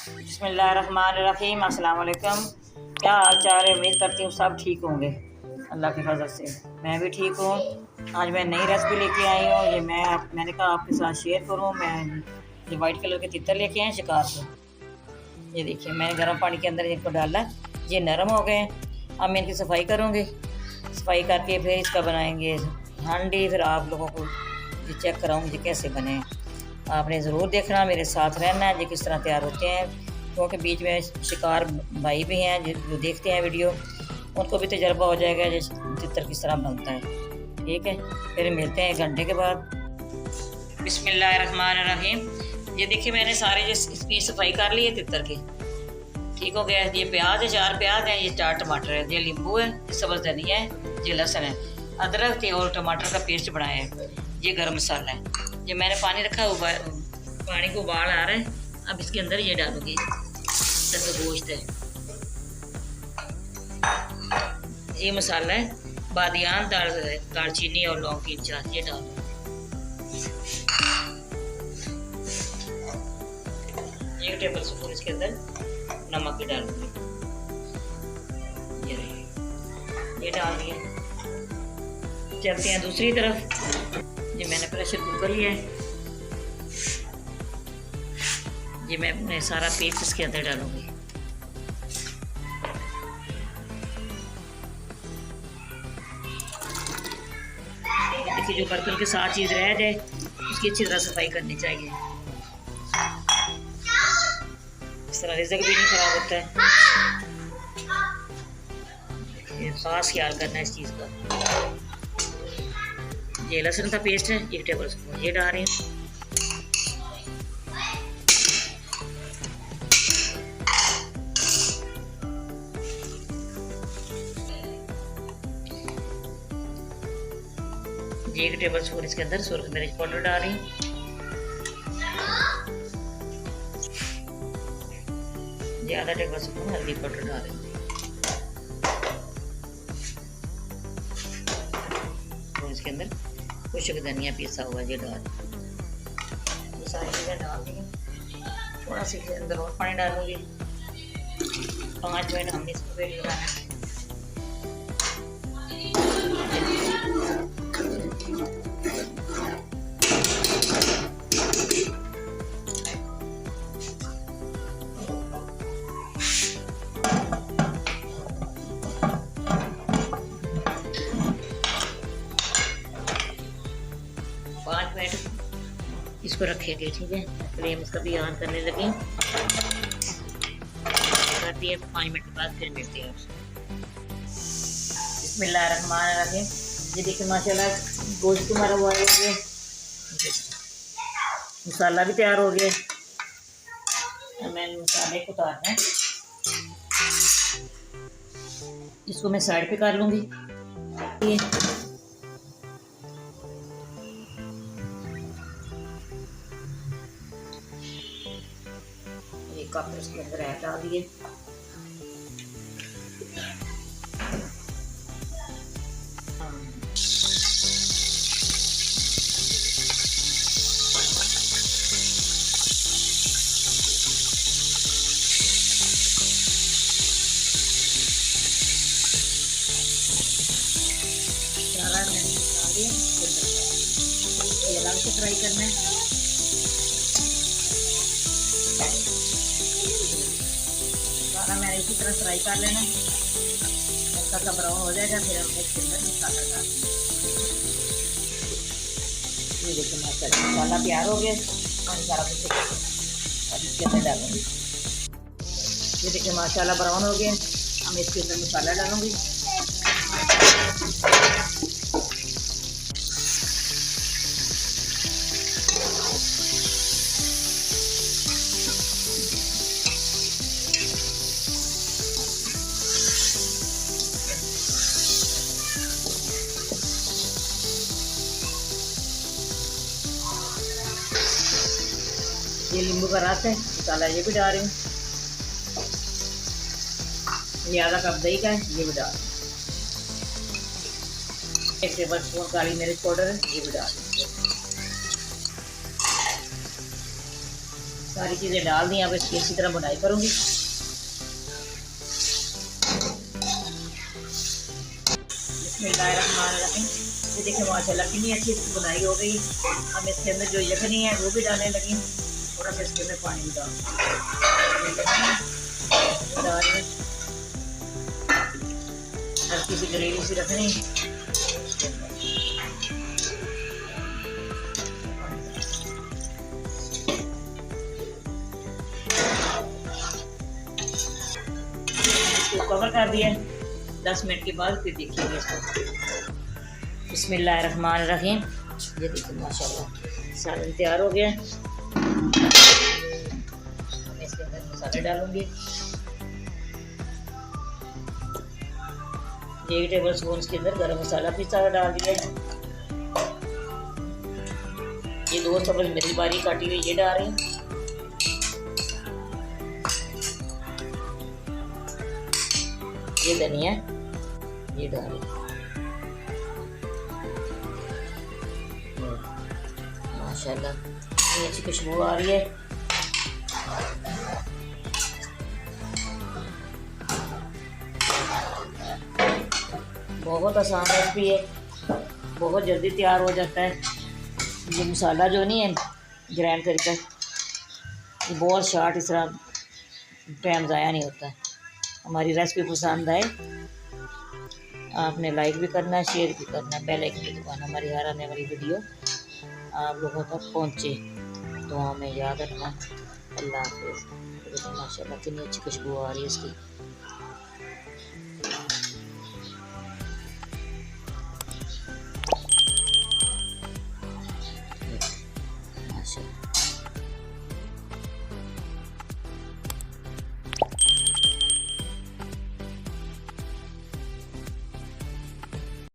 बिस्मिल्लाहिर्रहमानिर्रहीम। अस्सलाम वालेकुम। क्या हाल चाल है? उम्मीद करती हूँ सब ठीक होंगे अल्लाह की फजल से। मैं भी ठीक हूँ। आज मैं नई रेसिपी लेके आई हूँ। मैंने कहा आपके साथ शेयर करूँ। मैं ये वाइट कलर के तितर लेके आए शिकार से। ये देखिए मैंने गर्म पानी के अंदर इनको डाला, ये नरम हो गए। अब मैं इनकी सफाई करूँगी। सफाई करके फिर इसका बनाएंगे हांडी। फिर आप लोगों को ये चेक कराऊँगी कैसे बने। आपने ज़रूर देखना, मेरे साथ रहना है ये किस तरह तैयार होते हैं, क्योंकि बीच में शिकार भाई भी हैं जो देखते हैं वीडियो, उनको भी तजर्बा हो जाएगा ये चित्र किस तरह बनता है। ठीक है, फिर मिलते हैं 1 घंटे के बाद। बिस्मिल्लाहिर्रहमानिर्रहीम। ये देखिए मैंने सारे इसकी सफाई कर ली है तितर की। ठीक हो गया। ये प्याज है, 4 प्याज हैं, ये 4 टमाटर है, ये नींबू है, ये सब्ज़ धनिया है, ये लहसुन है, अदरक और टमाटर का पेस्ट बनाया है, ये गरम मसाला है। ये मैंने पानी रखा, पानी को उबाल आ रहा है। अब इसके अंदर ये डालूंगी जैसे गोश्त है, ये मसाला है, बादियान, दालचीनी और लौंग की 4 ये डाल। 1 टेबल स्पून इसके अंदर नमक भी डालूंगी। ये डाल दिए। चलते हैं दूसरी तरफ। ये मैंने प्रेशर कुकर लिया है, ये मैं सारा पेस्ट इसके अंदर डालूंगी। देखिए जो बर्तन के साथ चीज़ रह जाए उसकी अच्छी तरह सफाई करनी चाहिए, इस तरह रिज़्क भी नहीं खराब होता है। ये खास ख्याल करना है इस चीज़ का। ये लहसुन का पेस्ट है, 1 टेबल स्पून ये डाल रही हूँ। ये 1 टेबल स्पून इसके अंदर सुरख मिर्च पाउडर डाल रही हूँ। ये आधा टेबल स्पून हल्दी पाउडर डाल रही हूँ। और इसके अंदर खुशक धनिया पिसा हुआ ये डाल, ये सारी चीज़ें डाल दी। थोड़ा सा इसके अंदर और पानी डालूंगी। 5 मिनट हमने इसको वेट लगाना है। इसको रखेंगे। ठीक है, फ्लेम इसका भी ऑन करने लगे करती है। 5 मिनट के बाद फिर मिलते हैं। बिस्मिल्लाहिर्रहमानिर्रहीम। ये देखिए माशाल्लाह गोश्त हमारा हुआ है, मसाला भी तैयार हो गया। मैंने मसाले को उतारना है, इसको मैं साइड पे कर लूँगी। कप इसके अंदर ऐड डाल दिए। सारा मैंने डाल दिया। ये अलग से फ्राई करना है। मैंने इसी तरह फ्राई कर लेना, हल्का सा ब्राउन हो जाएगा, फिर हम इसके अंदर मसाला डाल देंगे। ये देखिए मसाला तैयार हो गया। सारा कुछ अब इसके अंदर डालूंगी। ये देखिए माशाल्लाह ब्राउन हो गए। हम इसके अंदर मसाला डालूंगी। ये नींबू का रस है, मसाला ये भी डाल रही हूँ। ये आधा कप दही का है, ये भी डाल। 1 टेबल स्पून काली मिर्च पाउडर है, ये भी डाल। सारी चीज़ें डाल दी। अब इसकी अच्छी तरह बुनाई करूँगी। बिस्मिल्लाहिर्रहमानिर्रहीम। ये देखिए माशाल्लाह कितनी अच्छी इसकी बुनाई हो गई। हम इसके अंदर जो यखनी है वो भी डालने लगी। थोड़ा सा इसके अंदर पानी भी डाल रही, हल्की सी ग्रेवी सी रखनी। इसको कवर कर दिया। 10 मिनट के बाद फिर देखिएगा इसको। बिस्मिल्लाहिर्रहमानिर्रहीम। ये देखिए माशाल्लाह सालन तैयार हो गया। मैं इसके अंदर मसाले डालूंगी। 1 टेबल स्पून इसके अंदर गरम मसाला पिसा हुआ डाल दिया। ये 2 सब्ज़ मिर्च बारीक काटी हुई ये डाल रही हूँ। ये धनिया ये डाल रही हूँ। माशाल्लाह ये अच्छी खुशबू आ रही है। बहुत आसान रेसिपी है, बहुत जल्दी तैयार हो जाता है। ये मसाला जो नहीं है ग्राइंड करके, ये बहुत शार्ट, इस तरह टाइम ज़ाया नहीं होता। हमारी रेसिपी पसंद आए आपने लाइक भी करना है, शेयर भी करना है, बेल आइकन की दुकान हमारी हर आने वाली वीडियो आप लोगों तक पहुँचे। तो हमें याद रखना। अल्लाह हाफिज़। माशाल्लाह कितनी अच्छी खुशबू आ रही है इसकी।